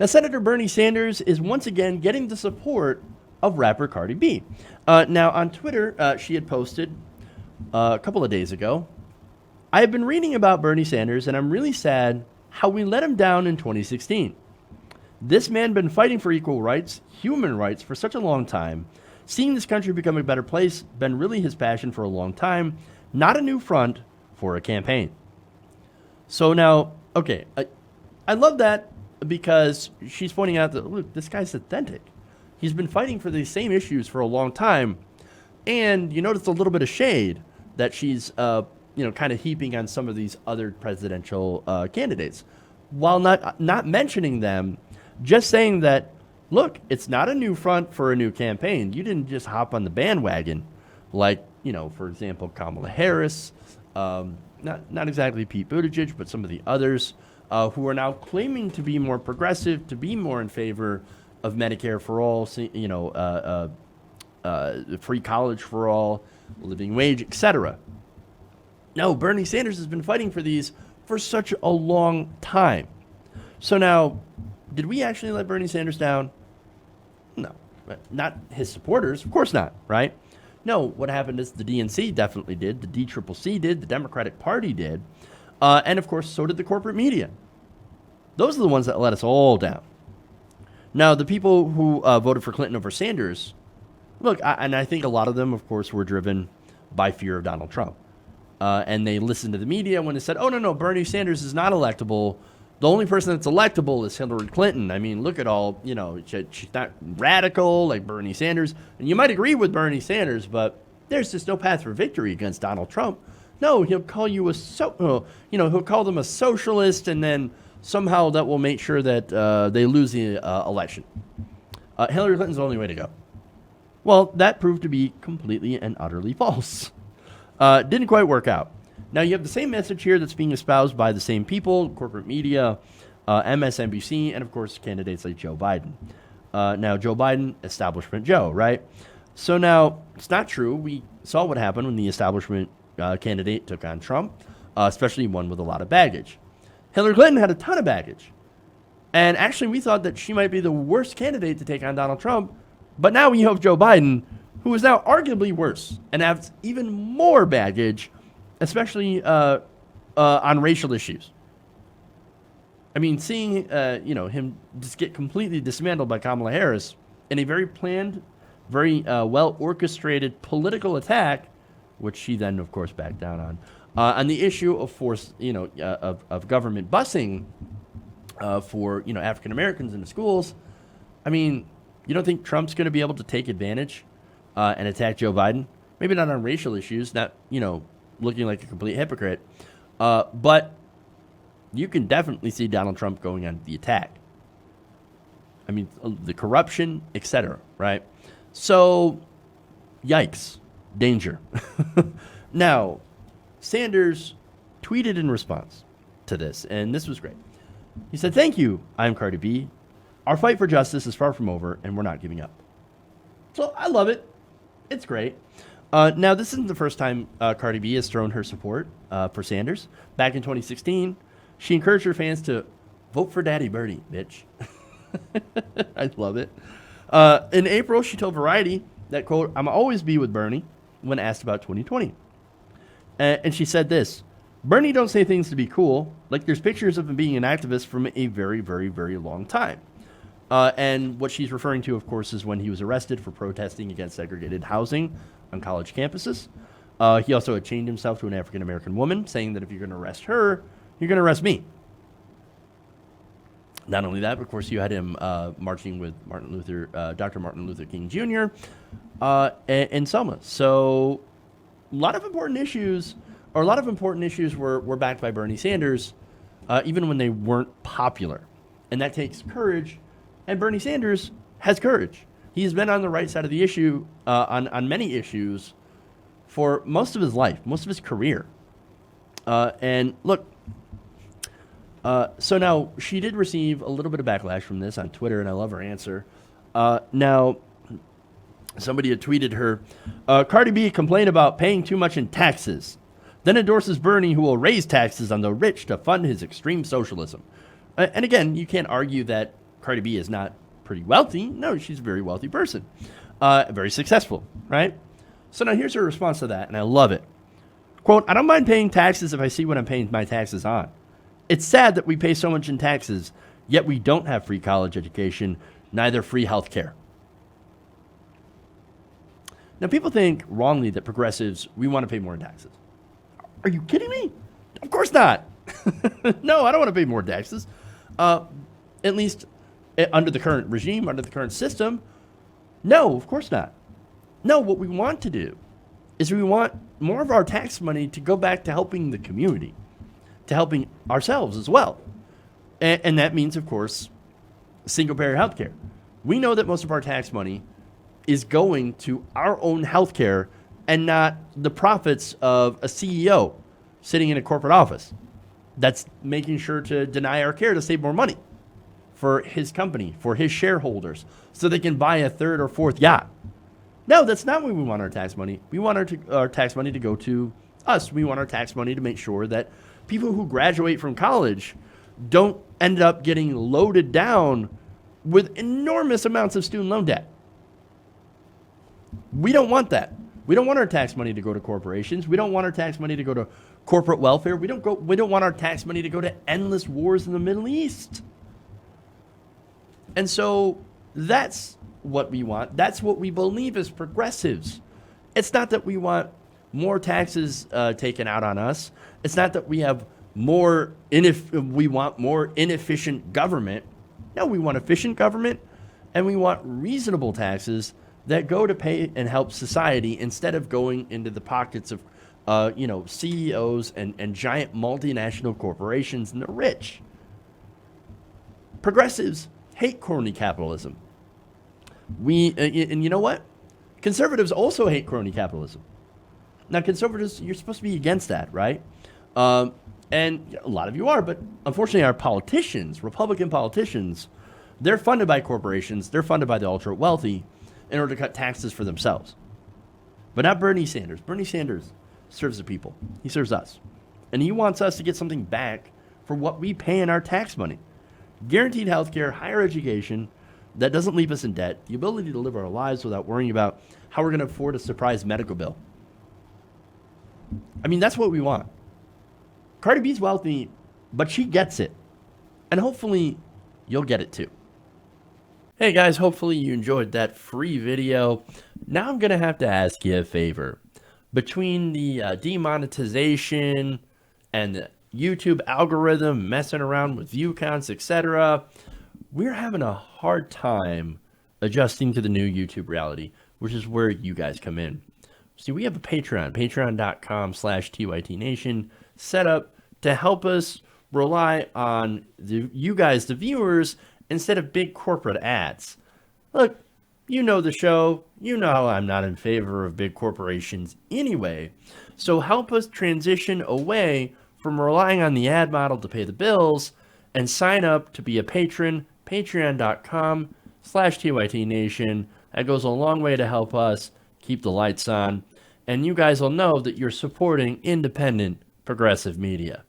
Now, Senator Bernie Sanders is once again getting the support of rapper Cardi B. Now, on Twitter, she had posted a couple of days ago, I have been reading about Bernie Sanders, and I'm really sad how we let him down in 2016. This man been fighting for equal rights, human rights, for such a long time. Seeing this country become a better place been really his passion for a long time, not a new front for a campaign. So now, okay, I love that because she's pointing out that, look, this guy's authentic. He's been fighting for these same issues for a long time. And you notice a little bit of shade that she's, kind of heaping on some of these other presidential candidates, while not mentioning them, just saying that, look, it's not a new front for a new campaign. You didn't just hop on the bandwagon, like for example, Kamala Harris, not exactly Pete Buttigieg, but some of the others who are now claiming to be more progressive, to be more in favor of Medicare for all, free college for all, living wage, etc. No, Bernie Sanders has been fighting for these for such a long time. So now, did we actually let Bernie Sanders down? No, not his supporters, of course not, right? No, what happened is the DNC definitely did, the DCCC did, the Democratic Party did, and of course so did the corporate media. Those are the ones that let us all down. Now, the people who voted for Clinton over Sanders, look, I think a lot of them, of course, were driven by fear of Donald Trump. And they listened to the media when they said, oh, no, Bernie Sanders is not electable. The only person that's electable is Hillary Clinton. I mean, look at all, she's not radical like Bernie Sanders. And you might agree with Bernie Sanders, but there's just no path for victory against Donald Trump. No, he'll call you he'll call them a socialist, and then somehow that will make sure that they lose the election. Hillary Clinton's the only way to go. Well, that proved to be completely and utterly false. Didn't quite work out. Now, you have the same message here that's being espoused by the same people, corporate media, MSNBC, and, of course, candidates like Joe Biden. Now, Joe Biden, establishment Joe, right? So now, it's not true. We saw what happened when the establishment candidate took on Trump, especially one with a lot of baggage. Hillary Clinton had a ton of baggage. And actually, we thought that she might be the worst candidate to take on Donald Trump. But now we have Joe Biden, who is now arguably worse and has even more baggage, especially on racial issues. I mean, seeing him just get completely dismantled by Kamala Harris in a very planned, very well-orchestrated political attack, which she then, of course, backed down on the issue of forced, of government busing for, African Americans in the schools. I mean, you don't think Trump's going to be able to take advantage and attack Joe Biden? Maybe not on racial issues, not, looking like a complete hypocrite. But you can definitely see Donald Trump going on the attack. I mean, the corruption, etc., right? So, yikes. Danger. Now, Sanders tweeted in response to this, and this was great. He said, "Thank you, I'm Cardi B. Our fight for justice is far from over, and we're not giving up." So I love it. It's great. Now, this isn't the first time Cardi B has thrown her support for Sanders. Back in 2016, she encouraged her fans to vote for Daddy Bernie, bitch. I love it. In April, she told Variety that, quote, "I'm always be with Bernie," when asked about 2020. And she said this: "Bernie don't say things to be cool. Like, there's pictures of him being an activist from a very, very, very long time." And what she's referring to, of course, is when he was arrested for protesting against segregated housing on college campuses. He also had chained himself to an African-American woman, saying that if you're going to arrest her, you're going to arrest me. Not only that, but of course, you had him marching with Dr. Martin Luther King Jr. In Selma. So a lot of important issues were backed by Bernie Sanders, even when they weren't popular. And that takes courage. And Bernie Sanders has courage. He's been on the right side of the issue on many issues for most of his life, most of his career. And look, so now she did receive a little bit of backlash from this on Twitter, and I love her answer. Now, somebody had tweeted her, Cardi B complained about paying too much in taxes, then endorses Bernie, who will raise taxes on the rich to fund his extreme socialism. And again, you can't argue that Cardi B is not pretty wealthy. No, she's a very wealthy person, very successful, right? So now here's her response to that, and I love it. Quote, I don't mind paying taxes if I see what I'm paying my taxes on. It's sad that we pay so much in taxes, yet we don't have free college education, neither free health care. Now, people think wrongly that progressives, we want to pay more in taxes. Are you kidding me? Of course not. No, I don't want to pay more taxes. At least under the current regime, under the current system. No, of course not. No, what we want to do is we want more of our tax money to go back to helping the community, to helping ourselves as well. And that means, of course, single-payer health care. We know that most of our tax money is going to our own health care and not the profits of a CEO sitting in a corporate office that's making sure to deny our care to save more money for his company, for his shareholders, so they can buy a third or fourth yacht. No, that's not what we want our tax money. We want our tax money to go to us. We want our tax money to make sure that people who graduate from college don't end up getting loaded down with enormous amounts of student loan debt. We don't want that. We don't want our tax money to go to corporations. We don't want our tax money to go to corporate welfare. We don't want our tax money to go to endless wars in the Middle East. And so that's what we want. That's what we believe as progressives. It's not that we want more taxes taken out on us. It's not that we have we want more inefficient government. No, we want efficient government, and we want reasonable taxes that go to pay and help society instead of going into the pockets of, CEOs and giant multinational corporations and the rich. Progressives hate crony capitalism. And you know what? Conservatives also hate crony capitalism. Now, conservatives, you're supposed to be against that, right? And a lot of you are, but unfortunately our politicians, Republican politicians, they're funded by corporations, they're funded by the ultra wealthy in order to cut taxes for themselves. But not Bernie Sanders. Bernie Sanders serves the people. He serves us. And he wants us to get something back for what we pay in our tax money. Guaranteed health care, higher education that doesn't leave us in debt, the ability to live our lives without worrying about how we're going to afford a surprise medical bill. I mean, that's what we want. Cardi B's wealthy, but she gets it. And hopefully you'll get it too. Hey guys, hopefully you enjoyed that free video. Now I'm going to have to ask you a favor. Between the demonetization and the YouTube algorithm messing around with view counts, etc., we're having a hard time adjusting to the new YouTube reality, which is where you guys come in. See, we have a Patreon, patreon.com/TYTNation, set up to help us rely on you guys, the viewers, instead of big corporate ads. Look, you know the show. You know how I'm not in favor of big corporations anyway. So help us transition away from relying on the ad model to pay the bills and sign up to be a patron, patreon.com/TYTNation. That goes a long way to help us keep the lights on. And you guys will know that you're supporting independent progressive media.